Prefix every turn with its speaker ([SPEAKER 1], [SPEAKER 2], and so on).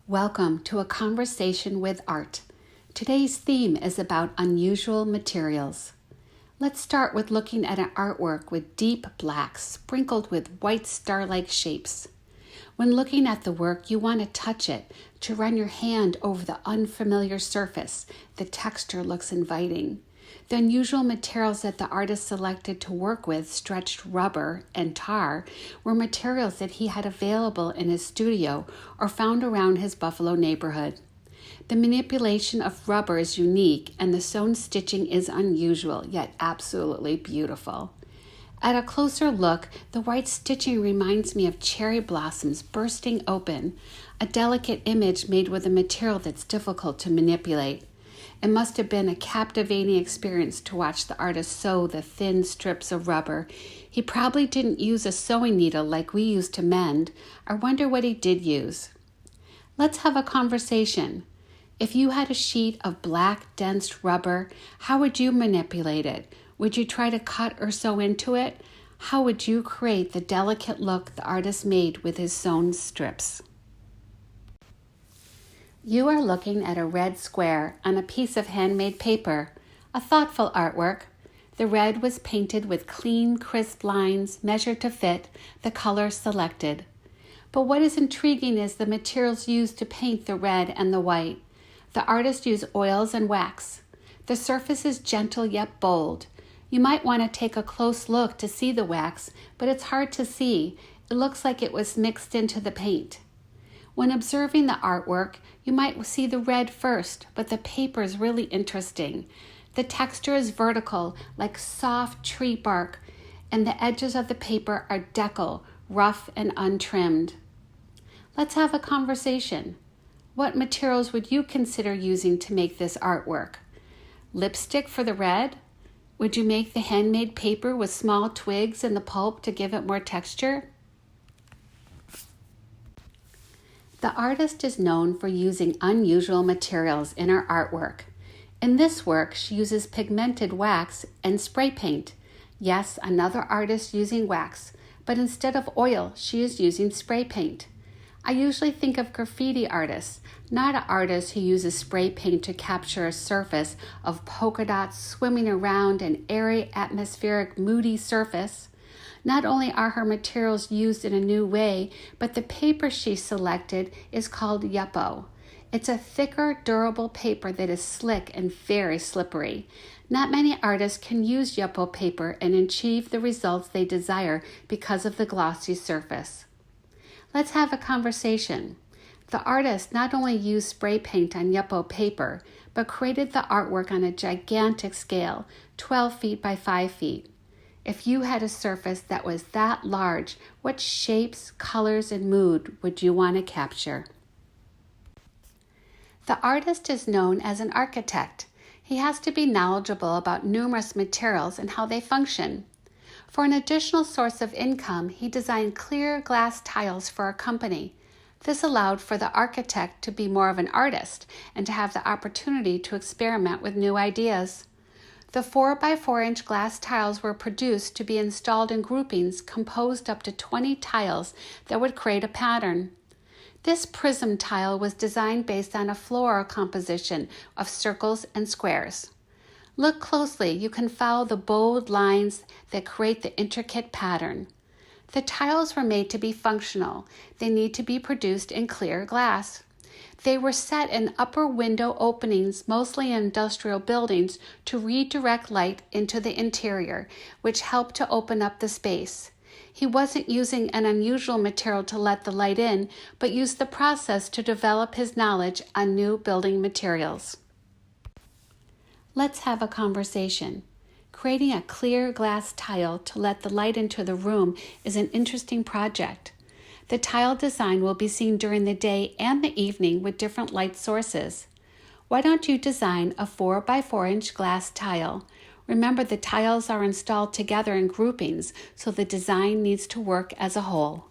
[SPEAKER 1] Welcome to A Conversation with Art. Today's theme is about unusual materials. Let's start with looking at an artwork with deep blacks sprinkled with white star-like shapes. When looking at the work, you want to touch it, to run your hand over the unfamiliar surface. The texture looks inviting. The unusual materials that the artist selected to work with, stretched rubber and tar, were materials that he had available in his studio or found around his Buffalo neighborhood. The manipulation of rubber is unique, and the sewn stitching is unusual, yet absolutely beautiful. At a closer look, the white stitching reminds me of cherry blossoms bursting open, a delicate image made with a material that's difficult to manipulate. It must have been a captivating experience to watch the artist sew the thin strips of rubber. He probably didn't use a sewing needle like we use to mend. I wonder what he did use. Let's have a conversation. If you had a sheet of black, dense rubber, how would you manipulate it? Would you try to cut or sew into it? How would you create the delicate look the artist made with his sewn strips? You are looking at a red square on a piece of handmade paper, a thoughtful artwork. The red was painted with clean, crisp lines measured to fit the color selected. But what is intriguing is the materials used to paint the red and the white. The artist used oils and wax. The surface is gentle yet bold. You might want to take a close look to see the wax, but it's hard to see. It looks like it was mixed into the paint. When observing the artwork, you might see the red first, but the paper is really interesting. The texture is vertical, like soft tree bark, and the edges of the paper are deckle, rough and untrimmed. Let's have a conversation. What materials would you consider using to make this artwork? Lipstick for the red? Would you make the handmade paper with small twigs in the pulp to give it more texture? The artist is known for using unusual materials in her artwork. In this work, she uses pigmented wax and spray paint. Yes, another artist using wax, but instead of oil, she is using spray paint. I usually think of graffiti artists, not an artist who uses spray paint to capture a surface of polka dots swimming around an airy, atmospheric, moody surface. Not only are her materials used in a new way, but the paper she selected is called Yupo. It's a thicker, durable paper that is slick and very slippery. Not many artists can use Yupo paper and achieve the results they desire because of the glossy surface. Let's have a conversation. The artist not only used spray paint on Yupo paper, but created the artwork on a gigantic scale, 12 feet by 5 feet. If you had a surface that was that large, what shapes, colors, and mood would you want to capture? The artist is known as an architect. He has to be knowledgeable about numerous materials and how they function. For an additional source of income, he designed clear glass tiles for a company. This allowed for the architect to be more of an artist and to have the opportunity to experiment with new ideas. The 4 by 4 inch glass tiles were produced to be installed in groupings composed up to 20 tiles that would create a pattern. This prism tile was designed based on a floral composition of circles and squares. Look closely, you can follow the bold lines that create the intricate pattern. The tiles were made to be functional. They need to be produced in clear glass. They were set in upper window openings, mostly in industrial buildings, to redirect light into the interior, which helped to open up the space. He wasn't using an unusual material to let the light in, but used the process to develop his knowledge on new building materials. Let's have a conversation. Creating a clear glass tile to let the light into the room is an interesting project. The tile design will be seen during the day and the evening with different light sources. Why don't you design a 4 by 4 inch glass tile? Remember, the tiles are installed together in groupings, so the design needs to work as a whole.